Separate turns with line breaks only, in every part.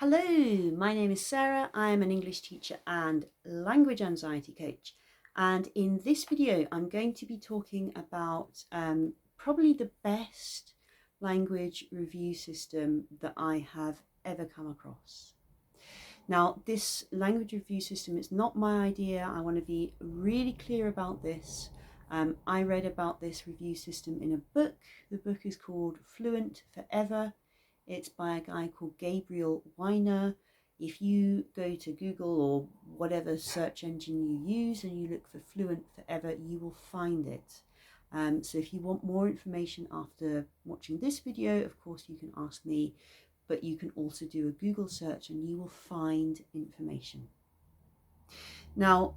Hello, my name is Sarah. I am an English teacher and language anxiety coach. And in this video, I'm going to be talking about probably the best language review system that I have ever come across. Now, this language review system is not my idea. I want to be really clear about this. I read about this review system in a book. The book is called Fluent Forever. It's by a guy called Gabriel Weiner. If you go to Google or whatever search engine you use and you look for Fluent Forever, you will find it. So if you want more information after watching this video, of course you can ask me, but you can also do a Google search and you will find information. Now,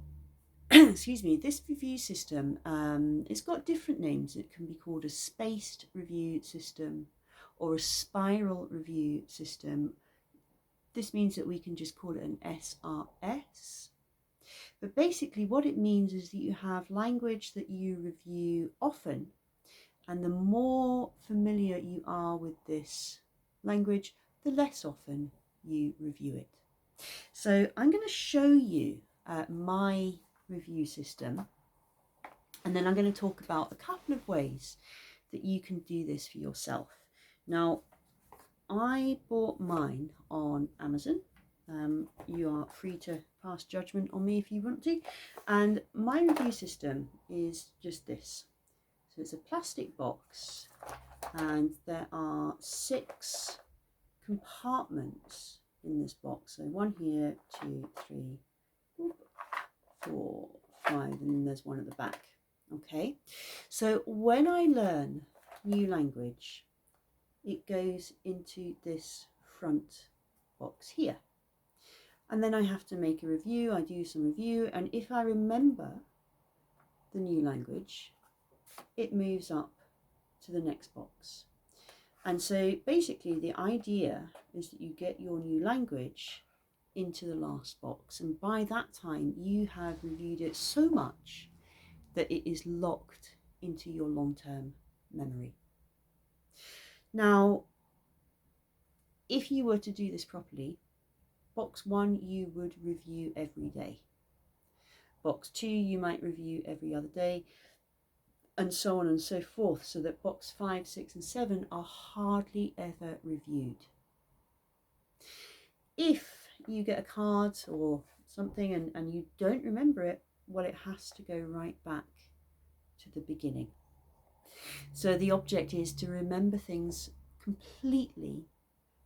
excuse me, this review system, it's got different names. It can be called a spaced review system or a spiral review system. This means that we can just call it an SRS. But basically what it means is that you have language that you review often, and the more familiar you are with this language, the less often you review it. So I'm going to show you my review system, and then I'm going to talk about a couple of ways that you can do this for yourself. Now, I bought mine on Amazon. You are free to pass judgment on me if you want to. And my review system is just this. So it's a plastic box, and there are 6 compartments in this box. So 1 here, 2, 3, 4, 5, and then there's 1 at the back. Okay, so when I learn new language, it goes into this front box here, and then I have to make a review. I do some review, and if I remember the new language, it moves up to the next box. And so basically the idea is that you get your new language into the last box, and by that time you have reviewed it so much that it is locked into your long-term memory. Now, if you were to do this properly, box 1 you would review every day. Box 2 you might review every other day, and so on and so forth, so that box 5, 6 and 7 are hardly ever reviewed. If you get a card or something and you don't remember it, well, it has to go right back to the beginning. So the object is to remember things completely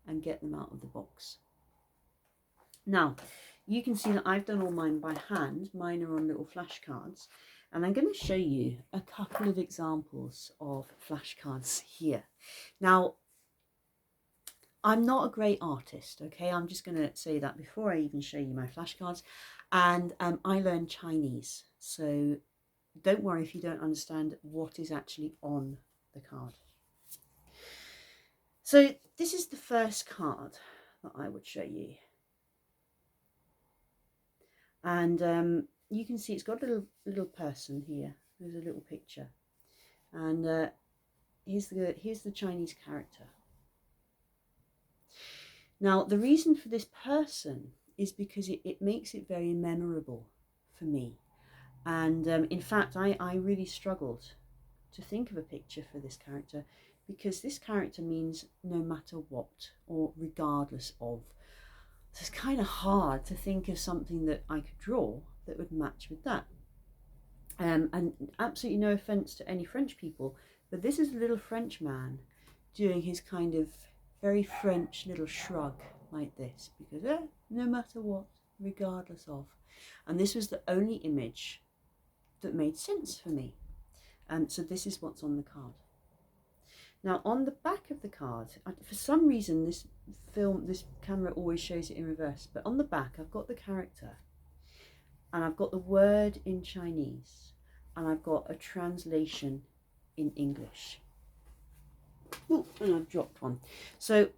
and get them out of the box. Now, you can see that I've done all mine by hand. Mine are on little flashcards, and I'm going to show you a couple of examples of flashcards here. Now, I'm not a great artist, okay? I'm just going to say that before I even show you my flashcards. And I learned Chinese, so don't worry if you don't understand what is actually on the card. So this is the first card that I would show you. And you can see it's got a little person here. There's a little picture. And here's the Chinese character. Now, the reason for this person is because it makes it very memorable for me. And in fact, I really struggled to think of a picture for this character, because this character means no matter what or regardless of. So it's kind of hard to think of something that I could draw that would match with that. And absolutely no offense to any French people, but this is a little French man doing his kind of very French little shrug like this, because no matter what, regardless of. And this was the only image that made sense for me. And so this is what's on the card. Now, on the back of the card, for some reason this camera always shows it in reverse, but on the back I've got the character, and I've got the word in Chinese, and I've got a translation in English. Oh, and I've dropped one. So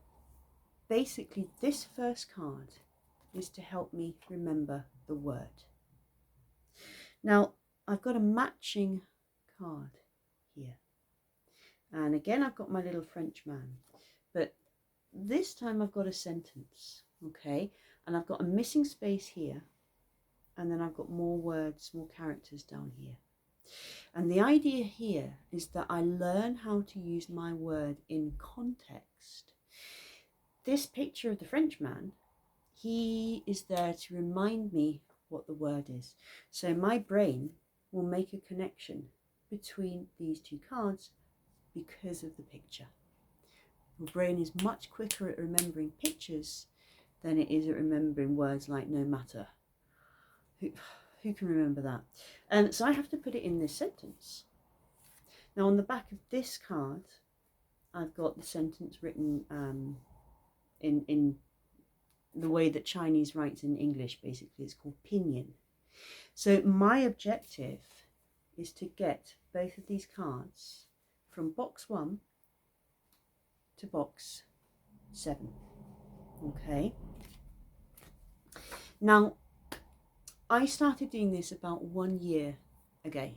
basically this first card is to help me remember the word. Now, I've got a matching card here. And again, I've got my little French man, but this time I've got a sentence. okay, and I've got a missing space here, and then I've got more words, more characters down here. And the idea here is that I learn how to use my word in context. This picture of the Frenchman, he is there to remind me what the word is. So my brain will make a connection between these two cards because of the picture. Your brain is much quicker at remembering pictures than it is at remembering words like no matter. Who can remember that? So I have to put it in this sentence. Now on the back of this card, I've got the sentence written in the way that Chinese writes in English. Basically, it's called pinyin. So my objective is to get both of these cards from box 1 to box 7. Okay. Now, I started doing this about 1 year ago,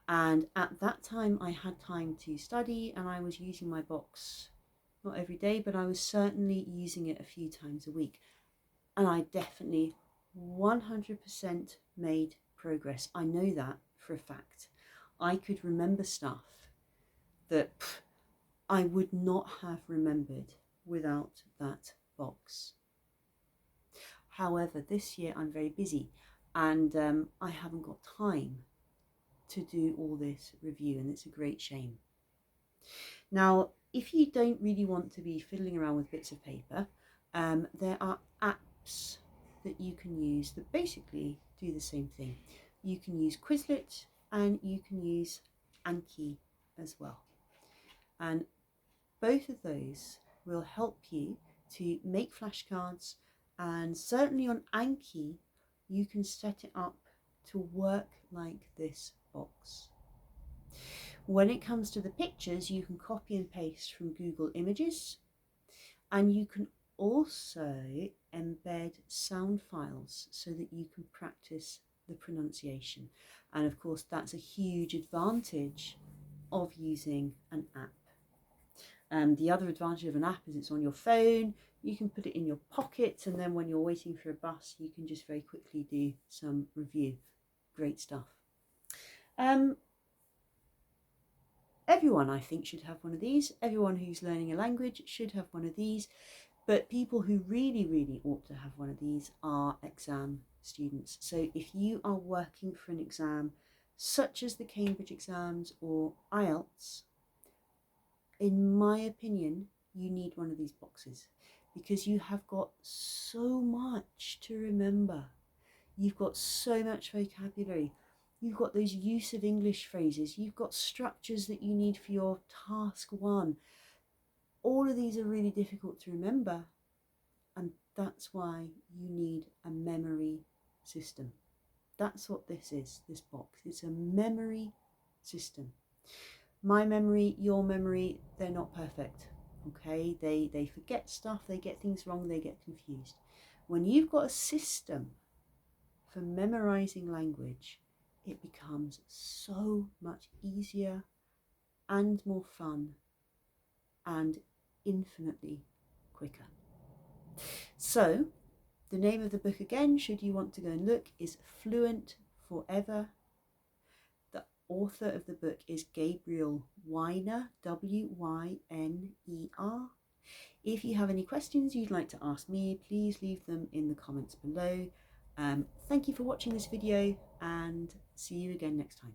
and at that time I had time to study, and I was using my box not every day, but I was certainly using it a few times a week, and I definitely 100% made progress. I know that for a fact. I could remember stuff that I would not have remembered without that box. However, this year I'm very busy, and I haven't got time to do all this review, and it's a great shame. Now, if you don't really want to be fiddling around with bits of paper, there are apps that you can use that basically do the same thing. You can use Quizlet and you can use Anki as well. And both of those will help you to make flashcards, and certainly on Anki you can set it up to work like this box. When it comes to the pictures, you can copy and paste from Google Images, and you can also embed sound files so that you can practice the pronunciation. And of course, that's a huge advantage of using an app. The other advantage of an app is it's on your phone. You can put it in your pocket, and then when you're waiting for a bus, you can just very quickly do some review. Great stuff. Everyone, I think, should have one of these. Everyone who's learning a language should have one of these. But people who really, really ought to have one of these are exam students. So if you are working for an exam, such as the Cambridge exams or IELTS, in my opinion, you need one of these boxes, because you have got so much to remember. You've got so much vocabulary. You've got those use of English phrases. You've got structures that you need for your task 1. All of these are really difficult to remember, and that's why you need a memory system. That's what this is, this box. It's a memory system. My memory, your memory, they're not perfect, okay? They forget stuff, they get things wrong, they get confused. When you've got a system for memorizing language, it becomes so much easier and more fun and infinitely quicker. So, the name of the book again, should you want to go and look, is Fluent Forever. The author of the book is Gabriel Wyner, W-Y-N-E-R. If you have any questions you'd like to ask me, please leave them in the comments below. Thank you for watching this video, and see you again next time.